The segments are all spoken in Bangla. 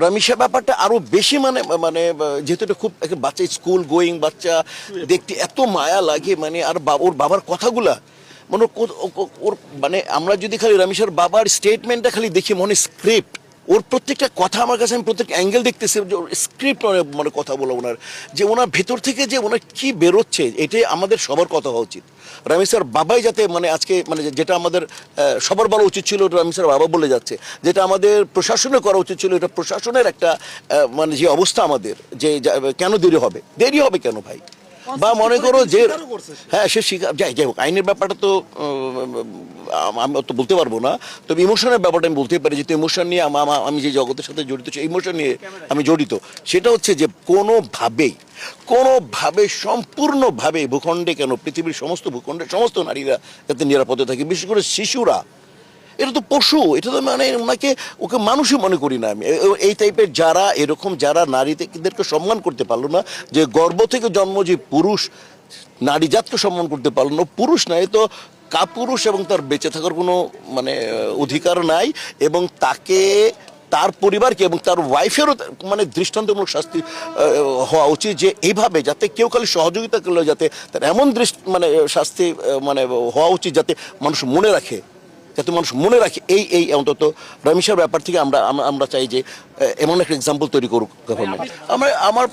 রামিসা ব্যাপারটা আরো বেশি মানে মানে যেহেতু এটা খুব একটা বাচ্চা স্কুল গোয়িং বাচ্চা দেখতে এত মায়া লাগে মানে আর ওর বাবার কথাগুলা মানে ওর মানে আমরা যদি খালি রামিসার বাবার স্টেটমেন্টটা খালি দেখি মনে স্ক্রিপ্ট ওর প্রত্যেকটা কথা আমার কাছে আমি প্রত্যেক অ্যাঙ্গেল দেখতেছি যে ওর স্ক্রিপ্ট মানে কথা বলা ওনার যে ওনার ভেতর থেকে যে ওনার কি বেরোচ্ছে এটাই আমাদের সবার কথা হওয়া উচিত। রামিসার বাবাই যাতে মানে আজকে মানে যেটা আমাদের সবার বলা উচিত ছিল রামিসার বাবা বলে যাচ্ছে, যেটা আমাদের প্রশাসনের করা উচিত ছিল এটা প্রশাসনের একটা মানে যে অবস্থা আমাদের যে কেন দেরি হবে কেন ভাই, বা মনে করো যে হ্যাঁ সে স্বীকার যাই হোক আইনের ব্যাপারটা তো আমি তো বলতে পারবো না, তবে ইমোশনের ব্যাপারটা আমি বলতে পারি, যেহেতু ইমোশন নিয়ে আমি যে জগতের সাথে জড়িত সেই ইমোশন নিয়ে আমি জড়িত। সেটা হচ্ছে যে কোনোভাবে সম্পূর্ণভাবে ভূখণ্ডে কেন পৃথিবীর সমস্ত ভূখণ্ডে সমস্ত নারীরা যাতে নিরাপদে থাকে, বিশেষ করে শিশুরা। এটা তো পশু, এটা তো মানে ওকে মানুষই মনে করি না আমি। এই টাইপের যারা নারীদেরকে সম্মান করতে পারলো না, যে গর্ভ থেকে জন্ম যে পুরুষ নারী জাতকে সম্মান করতে পারলো না, পুরুষ নাই তো কাপুরুষ, এবং তার বেঁচে থাকার কোনো মানে অধিকার নাই, এবং তার পরিবারকে এবং তার ওয়াইফেরও মানে দৃষ্টান্তমূলক শাস্তি হওয়া উচিত, যে এইভাবে যাতে কেউ খালি সহযোগিতা করলে যাতে তার এমন মানে শাস্তি মানে হওয়া উচিত যাতে মানুষ মনে রাখে, এই অন্তত রামিসার ব্যাপার থেকে আমরা চাই যে এমন একটা এক্সাম্পল তৈরি করুক গভর্নমেন্ট। আমার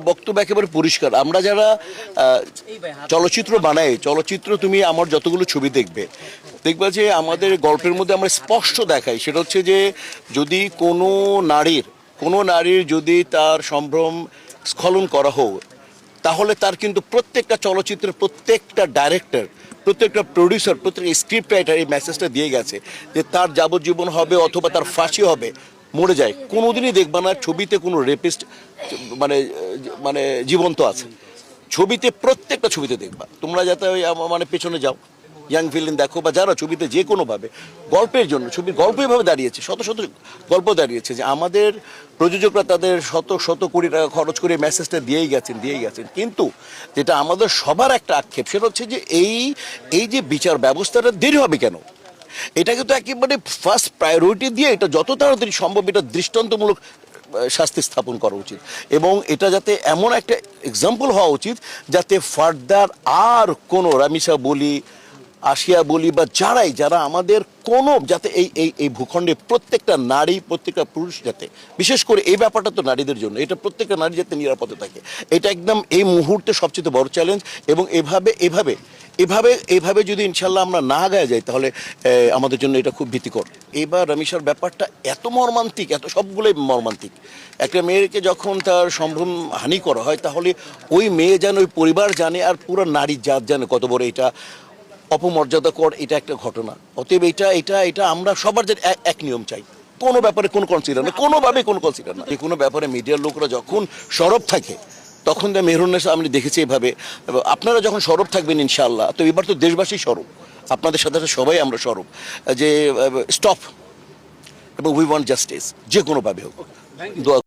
বক্তব্য একেবারে পরিষ্কার। আমরা যারা চলচ্চিত্র বানাই, চলচ্চিত্র তুমি আমার যতগুলো ছবি দেখবে যে আমাদের গল্পের মধ্যে আমরা স্পষ্ট দেখাই, সেটা হচ্ছে যে যদি কোনো নারীর যদি তার সম্ভ্রম স্খলন করা হোক, তাহলে তার কিন্তু প্রত্যেকটা চলচ্চিত্রের প্রত্যেকটা ডাইরেক্টর, প্রত্যেকটা প্রডিউসার, প্রত্যেকটা স্ক্রিপ্ট রাইটার এই মেসেজটা দিয়ে গেছে যে তার যাবজ্জীবন হবে অথবা তার ফাঁসি হবে, মরে যায়। কোনোদিনই দেখবা না ছবিতে কোনো রেপিস্ট মানে জীবন্ত আছে। প্রত্যেকটা ছবিতে দেখবা, তোমরা যাতে ওই মানে পেছনে যাও, ইয়াং ফিল্ম দেখো বা যারা ছবিতে যে কোনোভাবে গল্পের জন্য ছবির গল্প এভাবে দাঁড়িয়েছে, শত গল্প দাঁড়িয়েছে, যে আমাদের প্রযোজকরা তাদের শত কোটি টাকা খরচ করে মেসেজটা দিয়েই গেছেন। কিন্তু যেটা আমাদের সবার একটা আক্ষেপ, সেটা হচ্ছে যে এই যে বিচার ব্যবস্থাটা দেরি হবে কেন, এটাকে তো একেবারে ফার্স্ট প্রায়োরিটি দিয়ে এটা যত তাড়াতাড়ি সম্ভব এটা দৃষ্টান্তমূলক শাস্তি স্থাপন করা উচিত, এবং এটা যাতে এমন একটা এক্সাম্পল হওয়া উচিত যাতে ফার্দার আর কোনো রামিসা বলি, আসিয়া বলি বা যারা আমাদের কোনো যাতে এই ভূখণ্ডে প্রত্যেকটা নারী প্রত্যেকটা পুরুষ যাতে, বিশেষ করে এই ব্যাপারটা তো নারীদের জন্য, এটা প্রত্যেকটা নারী যাতে নিরাপদে থাকে, এটা একদম এই মুহূর্তে সবচেয়ে বড় চ্যালেঞ্জ। এবং এভাবে যদি ইনশাল্লাহ আমরা না আগায় যাই তাহলে আমাদের জন্য এটা খুব ভীতিকর। এবার রামিসার ব্যাপারটা এত মর্মান্তিক, এত সবগুলোই মর্মান্তিক। একটা মেয়েকে যখন তার সম্ভ্রম হানি করা হয়, তাহলে ওই মেয়ে জানে, ওই পরিবার জানে, আর পুরো নারী জাত জানে কত বড় এটা অপমর্যাদাকর এটা একটা ঘটনা। অতএব এটা আমরা সবার যে এক নিয়ম চাই, কোনো ব্যাপারে কোনো কনসিডার না, কোনোভাবে কোনো কনসিডার না। যে কোনো ব্যাপারে মিডিয়ার লোকরা যখন সরব থাকে তখন মেহরুন্নেসা আমি দেখেছি এভাবে। আপনারা যখন সরব থাকবেন ইনশাআল্লাহ, তো এবার তো দেশবাসী সরব, আপনাদের সাথে সবাই আমরা সরব, যে স্টপ এবং উই ওয়ান্ট জাস্টিস, যে কোনোভাবে হোক। দোয়া